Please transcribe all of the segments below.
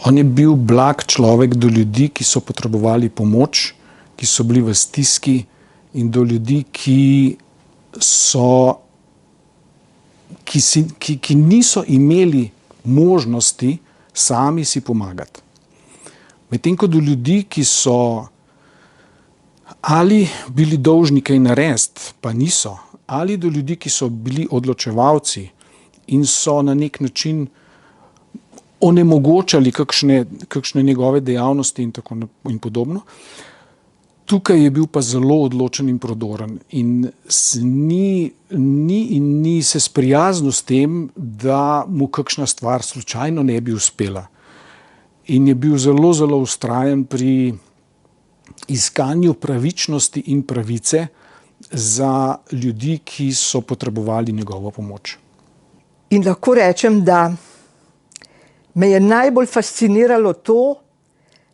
On je bil blag človek do ljudi, ki so potrebovali pomoč, ki so bili v stiski, in do ljudi, ki niso imeli možnosti sami si pomagati. Medtem ko do ljudi, ki so ali bili dolžni kaj narediti, pa niso, ali do ljudi, ki so bili odločevalci in so na nek način onemogočali kakšne njegove dejavnosti in podobno. Tukaj je bil pa zelo odločen in prodoren in ni se sprijaznil s tem, da mu kakšna stvar slučajno ne bi uspela. In je bil zelo, zelo vztrajen pri iskanju pravičnosti in pravice za ljudi, ki so potrebovali njegovo pomoč. In lahko rečem, da me je najbolj fasciniralo to,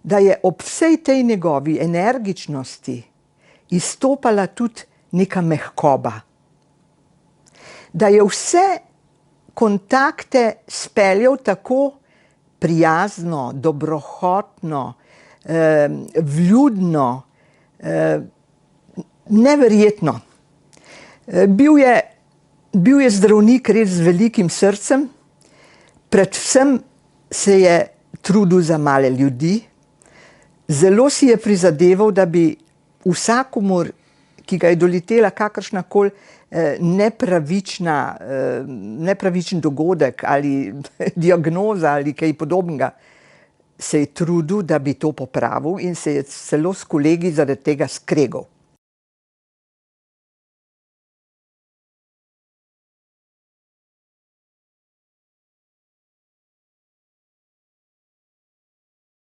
da je ob vsej tej njegovi energičnosti izstopala tudi neka mehkoba. Da je vse kontakte speljal tako prijazno, dobrohotno, vljudno, neverjetno. Bil je zdravnik res z velikim srcem, predvsem se je trudil za male ljudi, zelo si je prizadeval, da bi vsakomur, ki ga je doletela kakršnakoli nepravičen dogodek ali diagnoza ali kaj podobnega, se je trudil, da bi to popravil in se je celo s kolegi zaradi tega skregal.